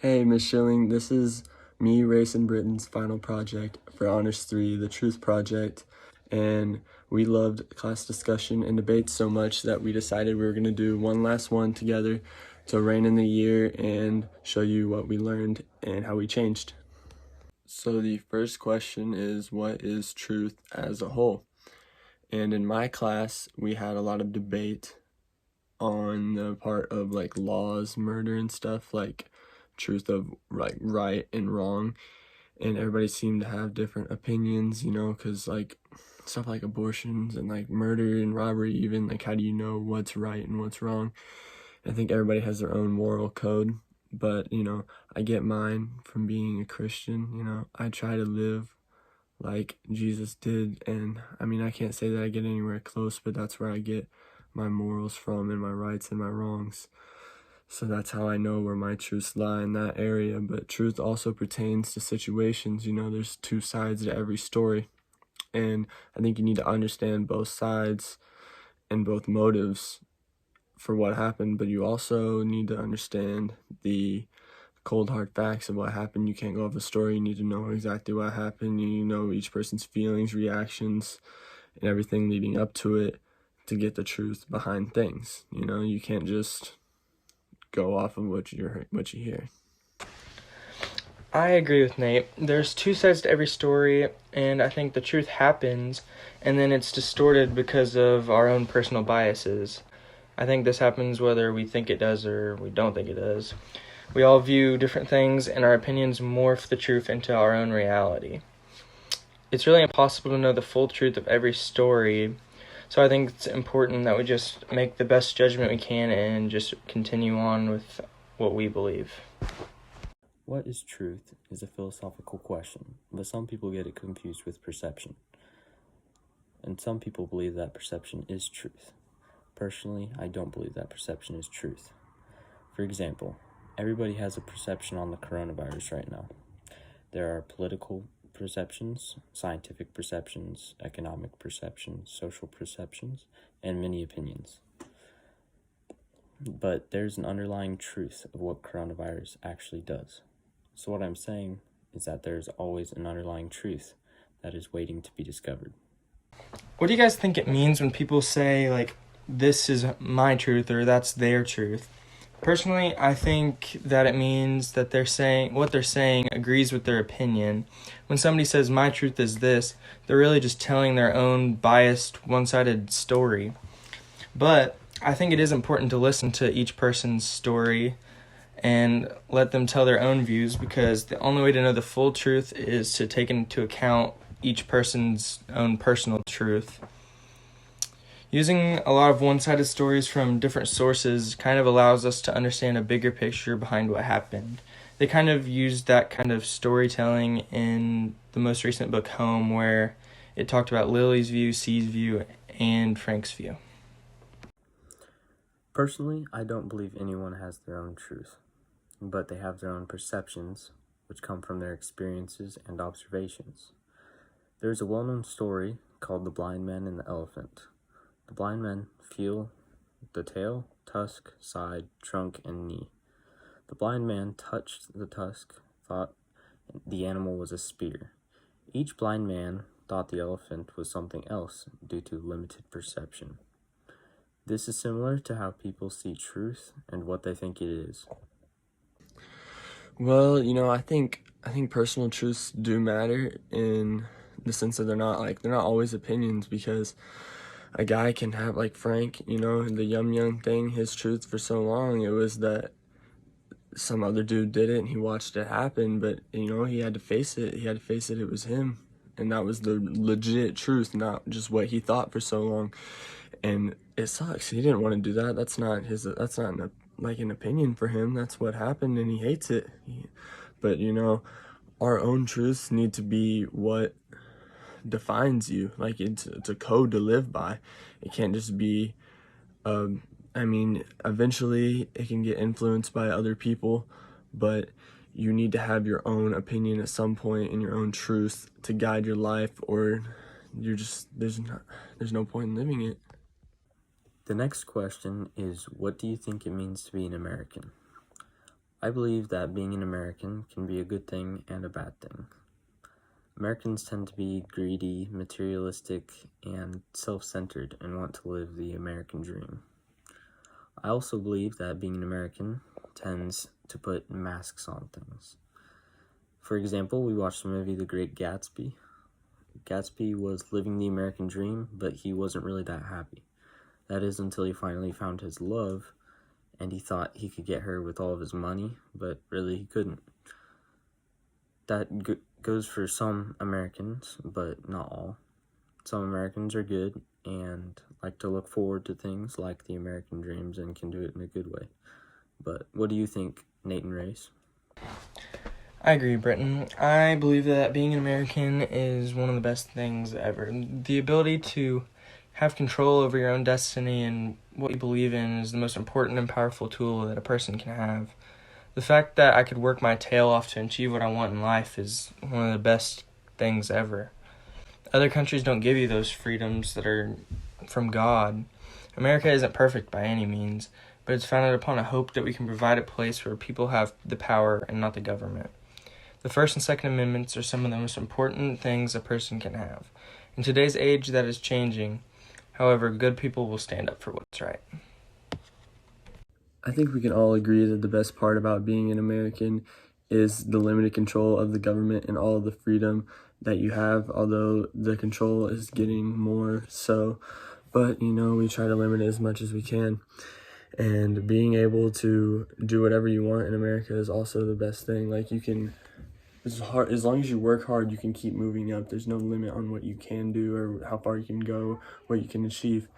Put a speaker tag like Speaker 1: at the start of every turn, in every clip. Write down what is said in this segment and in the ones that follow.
Speaker 1: Hey, Miss Schilling, this is me, Race and Britain's final project for Honors 3, the Truth Project, and we loved class discussion and debate so much that we decided we were going to do one last one together to rein in the year and show you what we learned and how we changed. So the first question is, what is truth as a whole? And in my class, we had a lot of debate on the part of like laws, murder and stuff, like truth of like right and wrong, and everybody seemed to have different opinions, because like stuff like abortions and like murder and robbery, even like how do you know what's right and what's wrong? I think everybody has their own moral code, but I get mine from being a Christian. I try to live like Jesus did, and I mean, I can't say that I get anywhere close, but that's where I get my morals from and my rights and my wrongs. So that's how I know where my truths lie in that area. But truth also pertains to situations. There's two sides to every story. And I think you need to understand both sides and both motives for what happened. But you also need to understand the cold hard facts of what happened. You can't go off a story. You need to know exactly what happened. You know each person's feelings, reactions, and everything leading up to it to get the truth behind things. You can't just go off of what you hear.
Speaker 2: I agree with Nate. There's two sides to every story, and I think the truth happens, and then it's distorted because of our own personal biases. I think this happens whether we think it does or we don't think it does. We all view different things, and our opinions morph the truth into our own reality. It's really impossible to know the full truth of every story, so I think it's important that we just make the best judgment we can and just continue on with what we believe.
Speaker 3: What is truth is a philosophical question, but some people get it confused with perception. And some people believe that perception is truth. Personally, I don't believe that perception is truth. For example, everybody has a perception on the coronavirus right now. There are political perceptions, scientific perceptions, economic perceptions, social perceptions, and many opinions. But there's an underlying truth of what coronavirus actually does. So what I'm saying is that there's always an underlying truth that is waiting to be discovered.
Speaker 2: What do you guys think it means when people say, like, this is my truth or that's their truth? Personally, I think that it means that what they're saying agrees with their opinion. When somebody says my truth is this, they're really just telling their own biased, one-sided story. But I think it is important to listen to each person's story and let them tell their own views, because the only way to know the full truth is to take into account each person's own personal truth. Using a lot of one-sided stories from different sources kind of allows us to understand a bigger picture behind what happened. They kind of used that kind of storytelling in the most recent book, Home, where it talked about Lily's view, C's view, and Frank's view.
Speaker 3: Personally, I don't believe anyone has their own truth, but they have their own perceptions, which come from their experiences and observations. There's a well-known story called The Blind Man and the Elephant. The blind man feel the tail, tusk, side, trunk, and knee. The blind man touched the tusk, thought the animal was a spear. Each blind man thought the elephant was something else due to limited perception. This is similar to how people see truth and what they think it is.
Speaker 1: Well, I think personal truths do matter in the sense that they're not always opinions, because a guy can have, like Frank, the Yum thing, his truth for so long, it was that some other dude did it and he watched it happen, but he had to face it. It was him, and that was the legit truth, not just what he thought for so long. And it sucks. He didn't want to do that. That's not an opinion for him. That's what happened, and he hates it. But our own truths need to be what defines you. Like, it's a code to live by. It can't just be eventually it can get influenced by other people, but you need to have your own opinion at some point and your own truth to guide your life, or there's no point in living it.
Speaker 3: The next question is, what do you think it means to be an American? I believe that being an American can be a good thing and a bad thing. Americans tend to be greedy, materialistic, and self-centered and want to live the American dream. I also believe that being an American tends to put masks on things. For example, we watched the movie The Great Gatsby. Gatsby was living the American dream, but he wasn't really that happy. That is until he finally found his love, and he thought he could get her with all of his money, but really he couldn't. That goes for some Americans, but not all. Some Americans are good and like to look forward to things like the American dreams and can do it in a good way. But what do you think, Nate and Race?
Speaker 2: I agree, Britton. I believe that being an American is one of the best things ever. The ability to have control over your own destiny and what you believe in is the most important and powerful tool that a person can have. The fact that I could work my tail off to achieve what I want in life is one of the best things ever. Other countries don't give you those freedoms that are from God. America isn't perfect by any means, but it's founded upon a hope that we can provide a place where people have the power and not the government. The First and Second Amendments are some of the most important things a person can have. In today's age, that is changing. However, good people will stand up for what's right.
Speaker 1: I think we can all agree that the best part about being an American is the limited control of the government and all of the freedom that you have, although the control is getting more so. But, we try to limit it as much as we can. And being able to do whatever you want in America is also the best thing. Like, you can, as long as you work hard, you can keep moving up. There's no limit on what you can do or how far you can go, what you can achieve.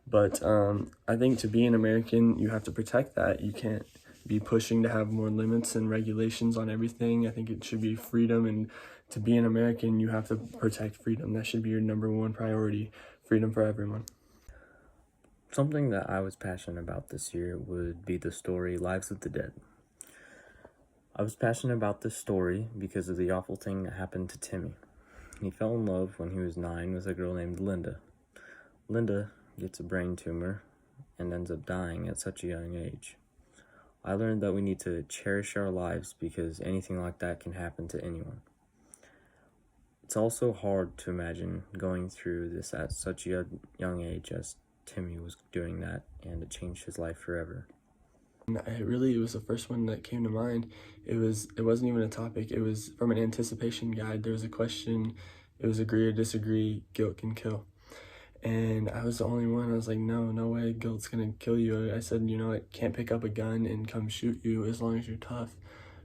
Speaker 1: But I think to be an American, you have to protect that. You can't be pushing to have more limits and regulations on everything. I think it should be freedom, and to be an American, you have to protect freedom. That should be your number one priority, freedom for everyone.
Speaker 3: Something that I was passionate about this year would be the story Lives of the Dead. I was passionate about this story because of the awful thing that happened to Timmy. He fell in love when he was 9 with a girl named Linda. Linda gets a brain tumor and ends up dying at such a young age. I learned that we need to cherish our lives because anything like that can happen to anyone. It's also hard to imagine going through this at such a young age as Timmy was doing that, and it changed his life forever.
Speaker 1: It was the first one that came to mind. It wasn't even a topic. It was from an anticipation guide. There was a question. It was agree or disagree, guilt can kill. And I was the only one. I was like, no way, guilt's gonna kill you. I said, it can't pick up a gun and come shoot you as long as you're tough.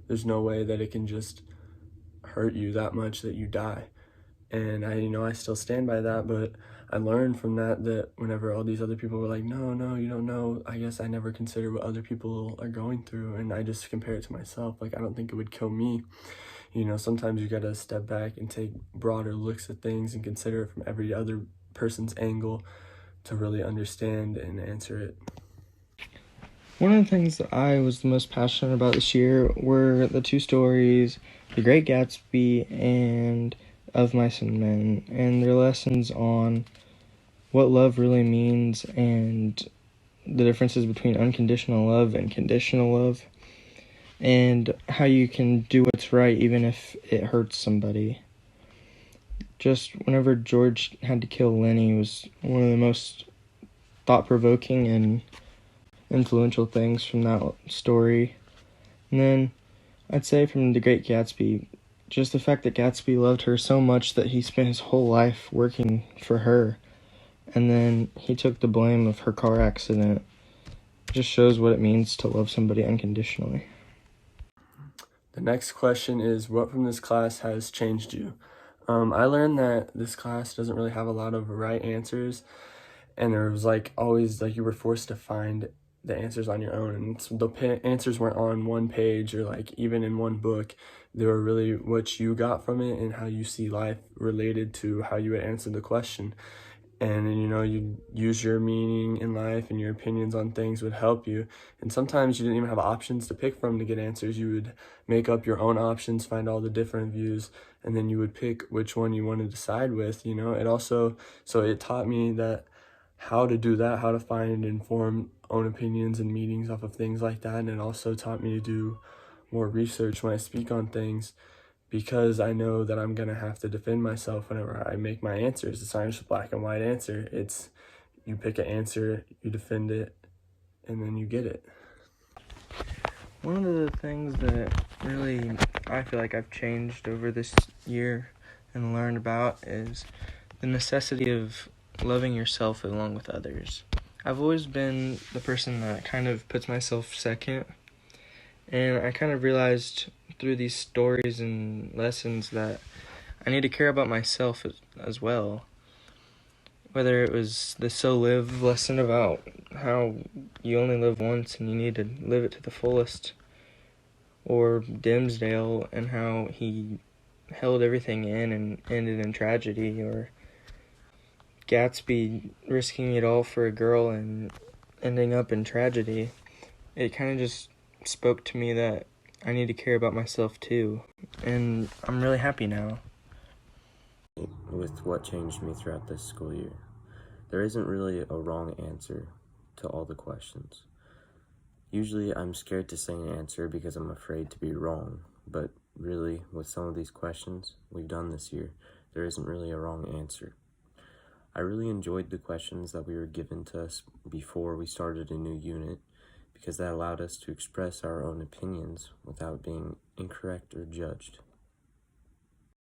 Speaker 1: There's no way that it can just hurt you that much that you die. And I still stand by that, but I learned from that whenever all these other people were like, no, you don't know, I guess I never consider what other people are going through, and I just compare it to myself. Like, I don't think it would kill me. Sometimes you gotta step back and take broader looks at things and consider it from every other person's angle to really understand and answer it.
Speaker 2: One of the things that I was the most passionate about this year were the two stories, The Great Gatsby and Of Mice and Men, and their lessons on what love really means and the differences between unconditional love and conditional love, and how you can do what's right even if it hurts somebody. Just whenever George had to kill Lenny was one of the most thought-provoking and influential things from that story. And then I'd say from The Great Gatsby, just the fact that Gatsby loved her so much that he spent his whole life working for her, and then he took the blame of her car accident. It just shows what it means to love somebody unconditionally.
Speaker 1: The next question is, what from this class has changed you? I learned that this class doesn't really have a lot of right answers, and there was always you were forced to find the answers on your own, and so the answers weren't on one page or even in one book. They were really what you got from it and how you see life related to how you would answer the question. And then, you'd use your meaning in life, and your opinions on things would help you. And sometimes you didn't even have options to pick from to get answers. You would make up your own options, find all the different views, and then you would pick which one you wanted to side with. It taught me that how to do that, how to find and form own opinions and meanings off of things like that. And it also taught me to do more research when I speak on things, because I know that I'm gonna have to defend myself whenever I make my answers. It's not just a black and white answer. It's you pick an answer, you defend it, and then you get it.
Speaker 2: One of the things that really I feel like I've changed over this year and learned about is the necessity of loving yourself along with others. I've always been the person that kind of puts myself second, and I kind of realized through these stories and lessons that I need to care about myself as well. Whether it was the So Live lesson about how you only live once and you need to live it to the fullest, or Dimsdale and how he held everything in and ended in tragedy, or Gatsby risking it all for a girl and ending up in tragedy. It kind of just spoke to me that I need to care about myself too, and I'm really happy now.
Speaker 3: With what changed me throughout this school year, there isn't really a wrong answer to all the questions. Usually I'm scared to say an answer because I'm afraid to be wrong, but really, with some of these questions we've done this year, there isn't really a wrong answer. I really enjoyed the questions that we were given to us before we started a new unit, because that allowed us to express our own opinions without being incorrect or judged.